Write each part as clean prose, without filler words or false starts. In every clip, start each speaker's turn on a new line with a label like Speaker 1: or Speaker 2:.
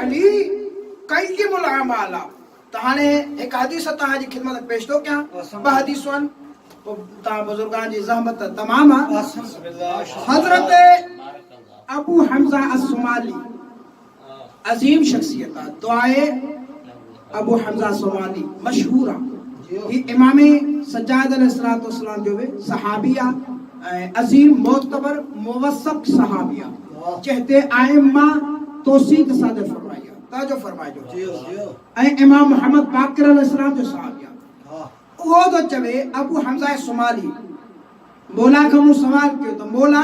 Speaker 1: अली कय्यिमुल अमाला। तहाने एक हदीस तहां जी खिदमत में पेश तो क्या ब हदीसन ता बुजुर्गान जी ज़हमत तमाम हजरत अबू हमजा अस्सोमाली अजीम शख्सियत दुआए अबू हमजा सोमाली मशहूर ये इमाम सज्जाद अलैहिस्सलातु वस्सलाम जो वे सहाबिया अजीम मोतबर मुवस्सक सहाबिया कहते आइम्मा तौसीक सादर फरमाया ताजो फरमाया जो ऐ इमाम मोहम्मद बाकिर अलैहिस्सलाम जो सहाबिया वो तो चवे अबू हमजा सोमाली मौला का मु सवाल क्यों तो मौला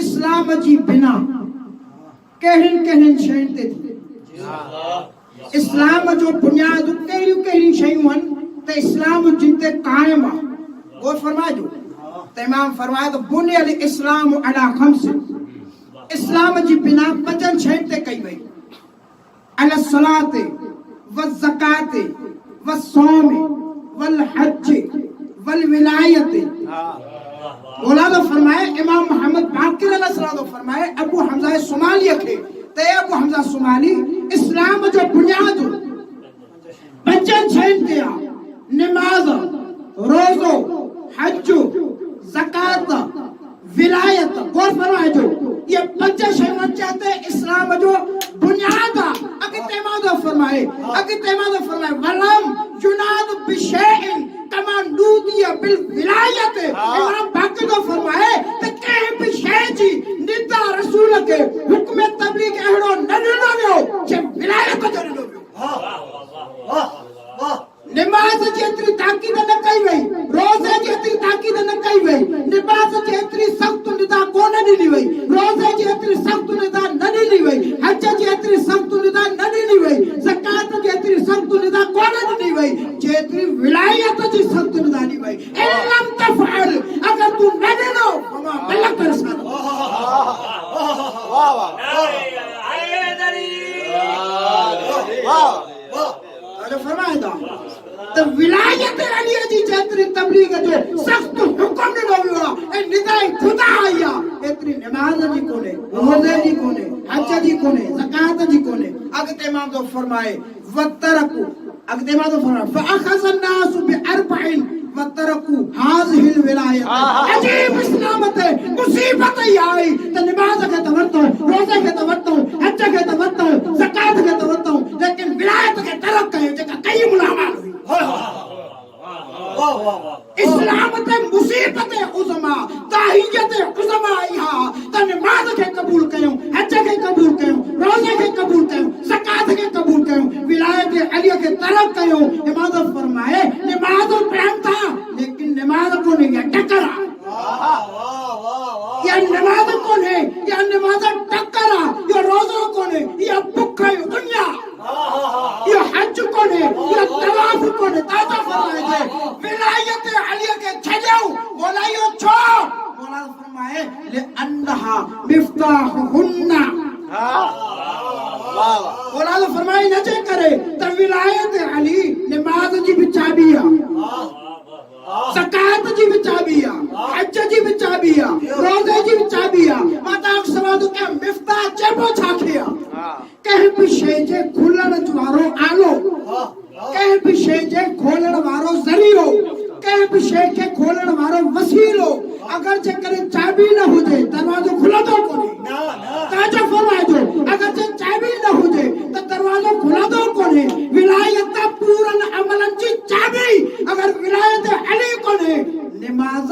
Speaker 1: इस्लाम जी बिना कहन कहन शैन ते थी इस्लाम जो बुनियाद कहिड़ी कहिड़ी शयूं आहिनि त इस्लाम जिते कायम आहे गौर फरमाइजो त इमाम फरमाए त बुनियल इस्लाम अला खम्स इस्लाम जी बिना पंजन शयुनि ते कई वई अला सलात व ज़कात व सौम वल हज वल विलायत मौलाना फरमाए इमाम मोहम्मद बाकिर अलैहिस्सलाम फरमाए अबू हमजा सोमाली खे ते अबू हमजा सोमाली इस्लाम जो बुनियाद पंजन शयुनि ते आहे नमाज रोज़ो हज ज़कात विलायत गौर फरमाइजो ये पंज शयूं चाहते इस्लाम जो बुनियाद आहे अॻिते मां फरमाए वलम युनाद बिशैइन कमा नूदिया बिल विलायत इमाम बाकी तो फरमाए त कंहिं बि शइ जी निदा रसूल के हुक्म तबलीग अहिड़ो न ॾिनो वियो जे विलायत जो ॾिनो वियो नमाज जी एतिरी ताक़ीद न कई वई रोज़े जी एतिरी ताक़ीद न कई वई नमाज जी एतिरी सख़्त निदा कोन ॾिनी वई रोज़े जी एतिरी सख़्त निदा न ॾिनी वई हज जी एतिरी सख़्त निदा न ॾिनी वई ज़कात जी एतिरी सख़्त निदा कोन ॾिनी वई जेतिरी विलायत जी सख़्त निदा ॾिनी वई इल्लम तफ़अल अगर तू न ॾिनो फमा बलग रसूल वाह वाह फरमाइदा त विलायत अली जी जेतिरी तबलीग जो सख्त हुक्म ॾिनो वियो आहे ऐं निदाए खुदा आई आहे एतिरी नमाज जी कोन्हे रोज़े जी कोन्हे हज जी कोन्हे ज़कात जी कोन्हे अॻिते इमाम तो फरमाए वतरकू अॻिते इमाम तो फरमाए फअखज़ अन्नास बिअरबइन वतरकू हाज़िहिल विलायत अजीब इस्लाम ते मुसीबत ई आई त नमाज के त वरतो रोज़े के त वरतो हज के त वरतो ज़कात के त वरतो लेकिन विलायत के तरक कयो जेका कई मुलामाल हुई इस्लाम ते मुसीबत उज़मा ताहियत उज़मा इहा त नमाज के कबूल कयूं हज के कबूल कयूं रोज़े के कबूल कयूं ज़कात के कबूल कयूं विलायत अली के तरक कयूं इमाम फरमाए नमाज प्रेम था लेकिन नमाज को नहीं है टकरा या नमाज को नहीं या नमाज टकरा या रोज़ो को नहीं या भूख है दुनिया या हज को नहीं या तवाफ को नहीं ताजा फरमाए विलायत अली के छजाओ मौलायो छो मौला फरमाए ले अन्नहा मिफ्ताहुन्ना मौला फरमाए न जे करे त विलायत अली नमाज जी भी चाबी आहे ज़कात जी भी चाबी आहे हज जी भी चाबी आहे रोज़े जी भी चाबी आहे माता सवाल के मिफ्ताह चेबो छाखे आहे कंहिं बि शइ जे खुलण वारो आलो कंहिं बि शइ जे खोलण वारो ज़रियो कंहिं बि शइ खे खोलण वारो वसीलो अगर जेकर चाबी न हुजे दरवाजो खुलंदो कोन्हे ताजो फरमाइजो अगर जे चाबी न हुजे त दरवाजो खुलंदो कोन्हे विलायत पूरन अमलन जी चाबी अगर विलायत अली कोन्हे नमाज